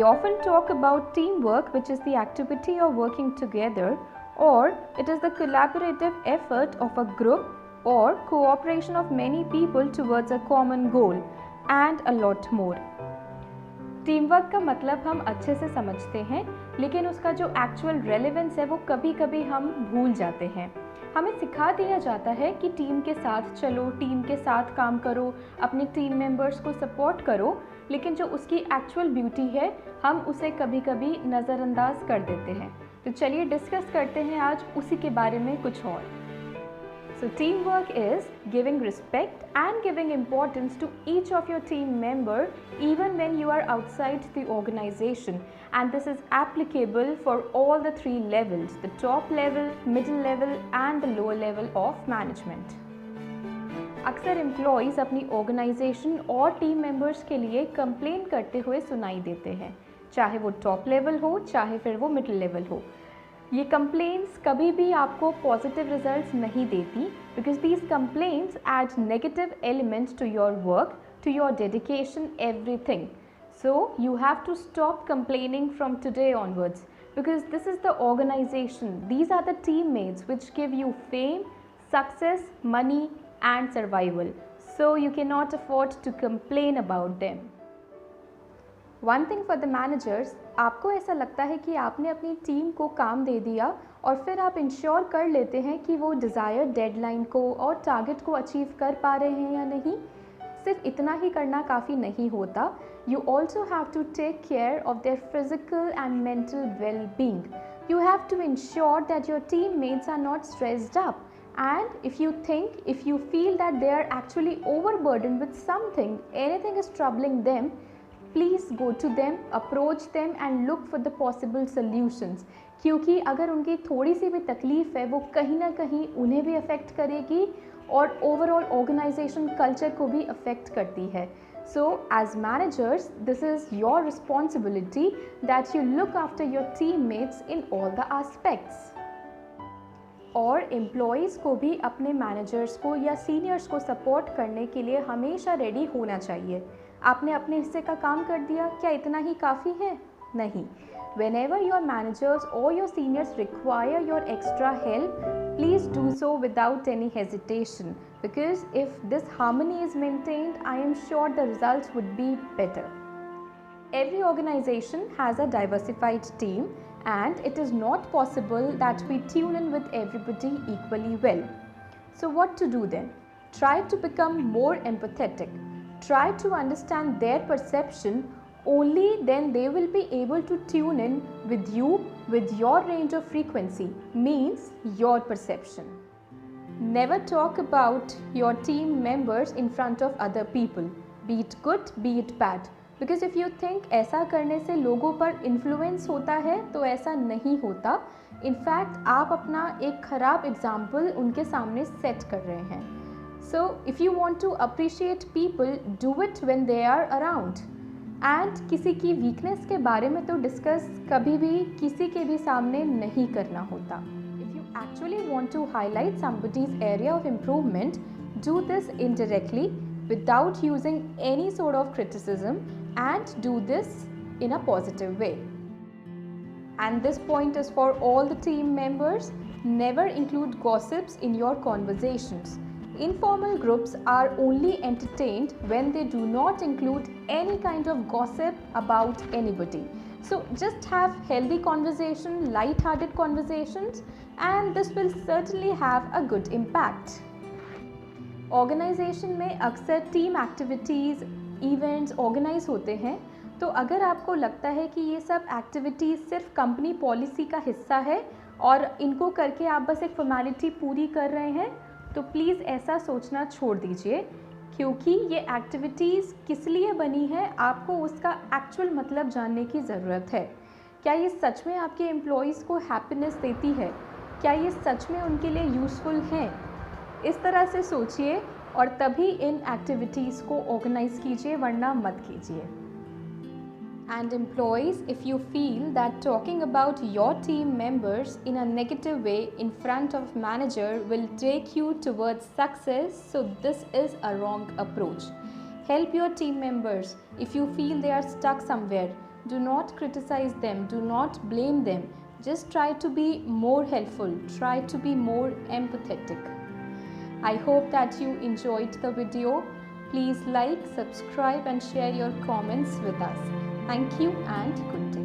often talk about teamwork, which is the activity of working together, or it is the collaborative effort of a group or cooperation of many people towards a common goal, and a lot more. Team work का मतलब हम अच्छे से समझते हैं, लेकिन उसका जो एक्चुअल रेलेवेंस है वो कभी कभी हम भूल जाते हैं। हमें सिखा दिया जाता है कि टीम के साथ चलो, टीम के साथ काम करो, अपने टीम मेंबर्स को सपोर्ट करो, लेकिन जो उसकी एक्चुअल ब्यूटी है हम उसे कभी कभी नज़रअंदाज कर देते हैं। तो चलिए डिस्कस करते हैं आज उसी के बारे में कुछ और। So teamwork is giving respect and giving importance to each of your team member even when you are outside the organization, and this is applicable for all the three levels: the top level, middle level and the lower level of management. अक्सर employees अपनी organisation और team members के लिए complain करते हुए सुनाई देते हैं, चाहे वो टॉप लेवल हो चाहे फिर वो मिडिल लेवल हो। ये कंप्लेंट्स कभी भी आपको पॉजिटिव रिजल्ट्स नहीं देती, because these complaints add negative elements to your work, to your dedication, everything. So you have to stop complaining from today onwards, because this is the organisation, these are the teammates which give you fame, success, money and survival, so you cannot afford to complain about them. One thing for the managers, आपको ऐसा लगता है कि आपने अपनी team को काम दे दिया और फिर आप इंश्योर कर लेते हैं कि वो डिज़ायर्ड डेडलाइन को और टारगेट को अचीव कर पा रहे हैं या नहीं। सिर्फ इतना ही करना काफ़ी नहीं होता, you also have to take care of their physical and mental well being. You have to ensure that your team mates are not stressed up. And if you feel that they are actually overburdened with something, anything is troubling them, please go to them, approach them and look for the possible solutions. क्योंकि अगर उनकी थोड़ी सी भी तकलीफ़ है वो कहीं ना कहीं उन्हें भी अफेक्ट करेगी और ओवरऑल ऑर्गेनाइजेशन कल्चर को भी अफेक्ट करती है। So as managers, this is your responsibility that you look after your teammates in all the aspects. और एम्प्लॉयज़ को भी अपने मैनेजर्स को या सीनियर्स को सपोर्ट करने के लिए हमेशा रेडी होना चाहिए। आपने अपने हिस्से का काम कर दिया, क्या इतना ही काफ़ी है? नहीं। Whenever your managers or your seniors require your extra help, please do so without any hesitation, because if this harmony is maintained, I am sure the results would be better. Every organization has a diversified team, and it is not possible that we tune in with everybody equally well. So what to do then? Try to become more empathetic. Try to understand their perception. Only then they will be able to tune in with you with your range of frequency, means your perception. Never talk about your team members in front of other people, be it good, be it bad. Because if you think ऐसा करने से लोगों पर influence होता है, तो ऐसा नहीं होता। इनफैक्ट आप अपना एक ख़राब एग्जाम्पल उनके सामने सेट कर रहे हैं। So if you want to appreciate people, do it when they are around. And किसी की वीकनेस के बारे में तो डिस्कस कभी भी किसी के भी सामने नहीं करना होता। If you actually want to highlight somebody's area of improvement, do this indirectly without using any sort of criticism, and do this in a positive way. And this point is for all the team members. Never include gossips in your conversations. Informal groups are only entertained when they do not include any kind of gossip about anybody. So just have healthy conversation, light-hearted conversations, and this will certainly have a good impact. Organisation में अक्सर team activities, events organise होते हैं, तो अगर आपको लगता है कि ये सब एक्टिविटीज़ सिर्फ कंपनी पॉलिसी का हिस्सा है और इनको करके आप बस एक फॉर्मेलिटी पूरी कर रहे हैं, तो प्लीज़ ऐसा सोचना छोड़ दीजिए, क्योंकि ये एक्टिविटीज़ किस लिए बनी है आपको उसका एक्चुअल मतलब जानने की ज़रूरत है। क्या ये सच में आपके एम्प्लॉयज़ को हैप्पीनेस देती है? क्या ये सच में उनके लिए यूज़फुल हैं? इस तरह से सोचिए और तभी इन एक्टिविटीज़ को ऑर्गेनाइज कीजिए, वरना मत कीजिए। And employees, if you feel that talking about your team members in a negative way in front of manager will take you towards success, so this is a wrong approach. Help your team members if you feel they are stuck somewhere. Do not criticize them, do not blame them. Just try to be more helpful, try to be more empathetic. I hope that you enjoyed the video. Please like, subscribe and share your comments with us. Thank you and good day.